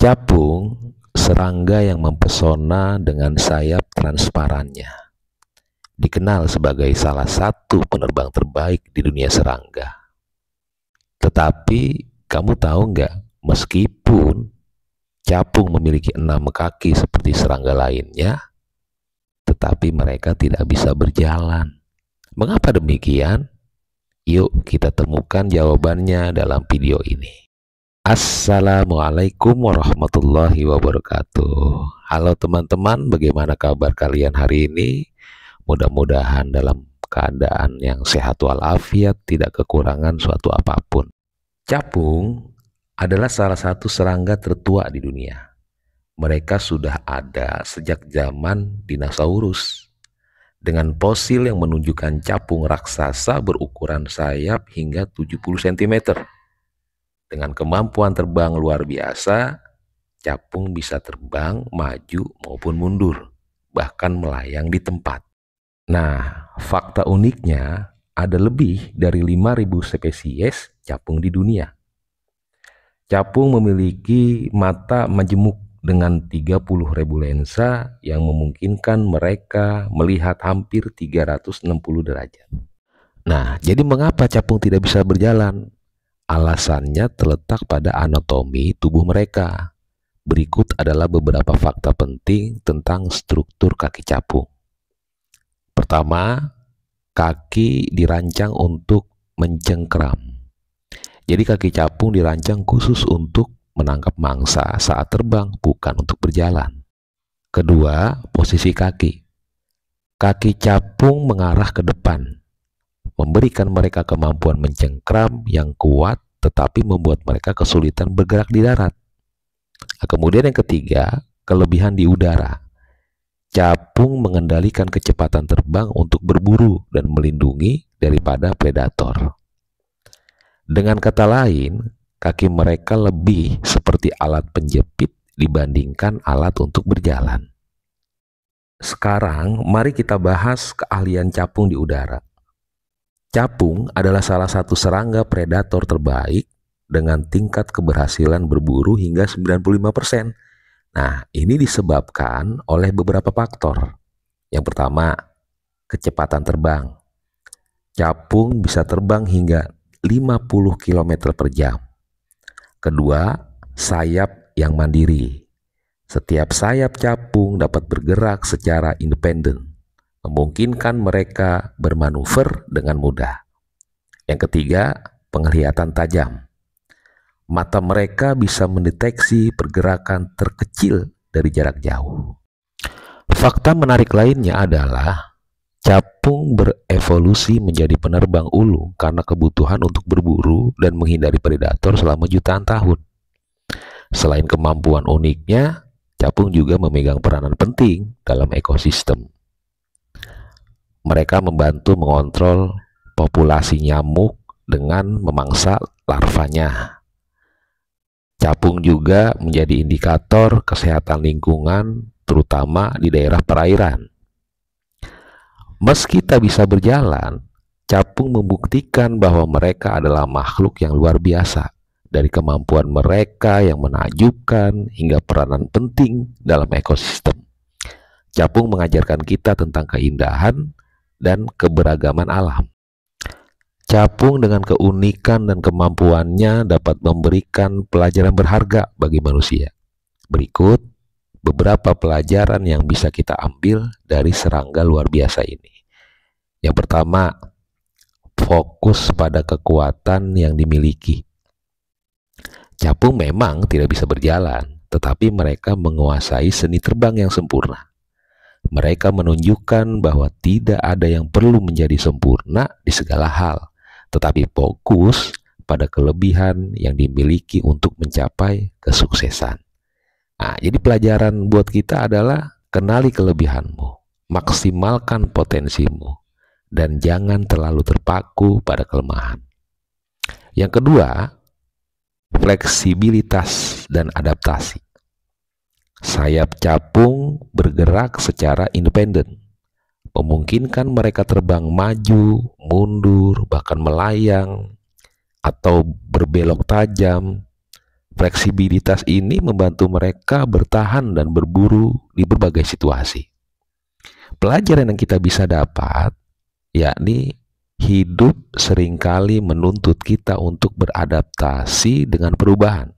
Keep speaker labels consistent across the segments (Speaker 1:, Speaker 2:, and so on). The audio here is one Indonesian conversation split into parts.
Speaker 1: Capung, serangga yang mempesona dengan sayap transparannya. Dikenal sebagai salah satu penerbang terbaik di dunia serangga. Tetapi, kamu tahu nggak, meskipun capung memiliki 6 kaki seperti serangga lainnya, tetapi mereka tidak bisa berjalan. Mengapa demikian? Yuk kita temukan jawabannya dalam video ini. Assalamualaikum warahmatullahi wabarakatuh. Halo teman-teman, bagaimana kabar kalian hari ini? Mudah-mudahan dalam keadaan yang sehat walafiat, tidak kekurangan suatu apapun. Capung adalah salah satu serangga tertua di dunia. Mereka sudah ada sejak zaman dinosaurus. Dengan fosil yang menunjukkan capung raksasa berukuran sayap hingga 70 cm. Dengan kemampuan terbang luar biasa, capung bisa terbang maju maupun mundur, bahkan melayang di tempat. Nah, fakta uniknya ada lebih dari 5.000 spesies capung di dunia. Capung memiliki mata majemuk dengan 30.000 lensa yang memungkinkan mereka melihat hampir 360 derajat. Nah, jadi mengapa capung tidak bisa berjalan? Alasannya terletak pada anatomi tubuh mereka. Berikut adalah beberapa fakta penting tentang struktur kaki capung. Pertama, kaki dirancang untuk mencengkram. Jadi kaki capung dirancang khusus untuk menangkap mangsa saat terbang, bukan untuk berjalan. Kedua, posisi kaki. Kaki capung mengarah ke depan, memberikan mereka kemampuan mencengkram yang kuat, tetapi membuat mereka kesulitan bergerak di darat. Nah, kemudian yang ketiga, kelebihan di udara. Capung mengendalikan kecepatan terbang untuk berburu dan melindungi daripada predator. Dengan kata lain, kaki mereka lebih seperti alat penjepit dibandingkan alat untuk berjalan. Sekarang, mari kita bahas keahlian capung di udara. Capung adalah salah satu serangga predator terbaik dengan tingkat keberhasilan berburu hingga 95%. Nah, ini disebabkan oleh beberapa faktor. Yang pertama, kecepatan terbang. Capung bisa terbang hingga 50 km per jam. Kedua, sayap yang mandiri. Setiap sayap capung dapat bergerak secara independen, memungkinkan mereka bermanuver dengan mudah. Yang ketiga, penglihatan tajam. Mata mereka bisa mendeteksi pergerakan terkecil dari jarak jauh. Fakta menarik lainnya adalah capung berevolusi menjadi penerbang ulu karena kebutuhan untuk berburu dan menghindari predator selama jutaan tahun. Selain kemampuan uniknya, capung juga memegang peranan penting dalam ekosistem. Mereka membantu mengontrol populasi nyamuk dengan memangsa larvanya. Capung juga menjadi indikator kesehatan lingkungan, terutama di daerah perairan. Meski tak bisa berjalan, capung membuktikan bahwa mereka adalah makhluk yang luar biasa, dari kemampuan mereka yang menakjubkan hingga peranan penting dalam ekosistem. Capung mengajarkan kita tentang keindahan dan keberagaman alam. Capung dengan keunikan dan kemampuannya dapat memberikan pelajaran berharga bagi manusia. Berikut beberapa pelajaran yang bisa kita ambil dari serangga luar biasa ini. Yang pertama, fokus pada kekuatan yang dimiliki. Capung memang tidak bisa berjalan, tetapi mereka menguasai seni terbang yang sempurna. Mereka menunjukkan bahwa tidak ada yang perlu menjadi sempurna di segala hal, tetapi fokus pada kelebihan yang dimiliki untuk mencapai kesuksesan. Nah, jadi pelajaran buat kita adalah kenali kelebihanmu, maksimalkan potensimu, dan jangan terlalu terpaku pada kelemahan. Yang kedua, fleksibilitas dan adaptasi. Sayap capung bergerak secara independen, memungkinkan mereka terbang maju, mundur, bahkan melayang, atau berbelok tajam Fleksibilitas ini membantu mereka bertahan dan berburu di berbagai situasi. Pelajaran yang kita bisa dapat, yakni hidup seringkali menuntut kita untuk beradaptasi dengan perubahan.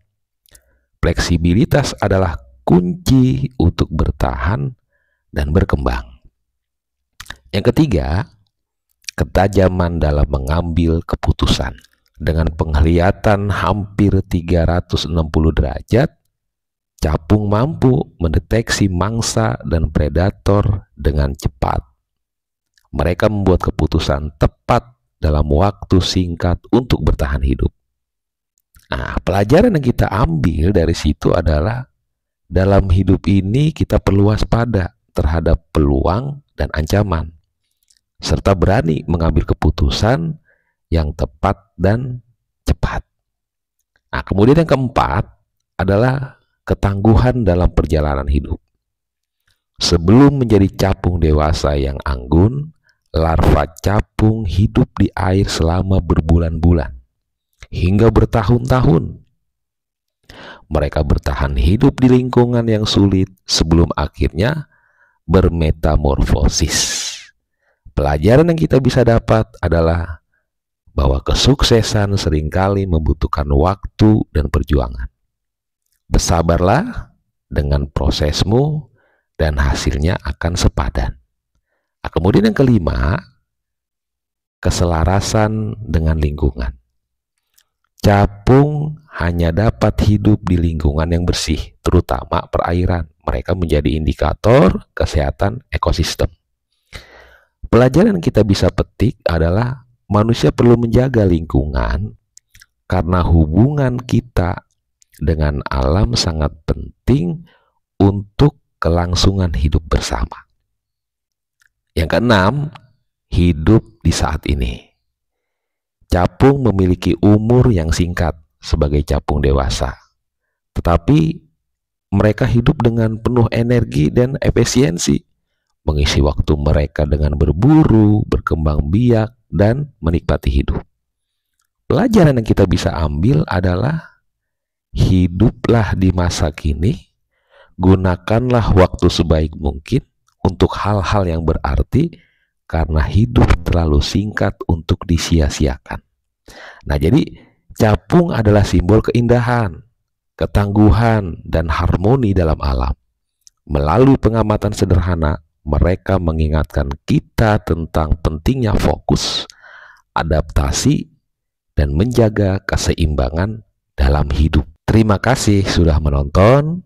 Speaker 1: Fleksibilitas adalah kunci untuk bertahan dan berkembang. Yang ketiga, ketajaman dalam mengambil keputusan. Dengan penglihatan hampir 360 derajat, capung mampu mendeteksi mangsa dan predator dengan cepat. Mereka membuat keputusan tepat dalam waktu singkat untuk bertahan hidup. Nah, pelajaran yang kita ambil dari situ adalah dalam hidup ini kita perlu waspada terhadap peluang dan ancaman, serta berani mengambil keputusan yang tepat dan cepat. Nah, kemudian yang keempat adalah ketangguhan dalam perjalanan hidup. Sebelum menjadi capung dewasa yang anggun, larva capung hidup di air selama berbulan-bulan hingga bertahun-tahun. Mereka bertahan hidup di lingkungan yang sulit sebelum akhirnya bermetamorfosis. Pelajaran yang kita bisa dapat adalah bahwa kesuksesan seringkali membutuhkan waktu dan perjuangan. Bersabarlah dengan prosesmu dan hasilnya akan sepadan. Nah, kemudian yang kelima, keselarasan dengan lingkungan. Capung hanya dapat hidup di lingkungan yang bersih, terutama perairan. Mereka menjadi indikator kesehatan ekosistem. Pelajaran yang kita bisa petik adalah manusia perlu menjaga lingkungan karena hubungan kita dengan alam sangat penting untuk kelangsungan hidup bersama. Yang keenam, hidup di saat ini. Capung memiliki umur yang singkat sebagai capung dewasa, tetapi mereka hidup dengan penuh energi dan efisiensi, mengisi waktu mereka dengan berburu, berkembang biak, dan menikmati hidup. Pelajaran yang kita bisa ambil adalah hiduplah di masa kini, gunakanlah waktu sebaik mungkin untuk hal-hal yang berarti karena hidup terlalu singkat untuk disia-siakan. Nah, jadi capung adalah simbol keindahan, ketangguhan, dan harmoni dalam alam. Melalui pengamatan sederhana, mereka mengingatkan kita tentang pentingnya fokus, adaptasi, dan menjaga keseimbangan dalam hidup. Terima kasih sudah menonton.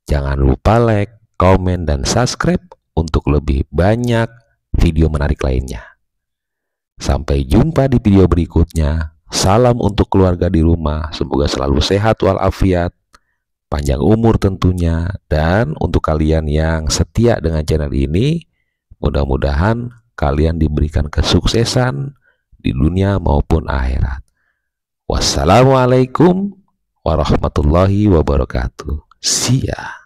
Speaker 1: Jangan lupa like, komen, dan subscribe untuk lebih banyak video menarik lainnya. Sampai jumpa di video berikutnya. Salam untuk keluarga di rumah. Semoga selalu sehat walafiat, panjang umur tentunya, dan untuk kalian yang setia dengan channel ini, mudah-mudahan kalian diberikan kesuksesan di dunia maupun akhirat. Wassalamualaikum warahmatullahi wabarakatuh. See ya.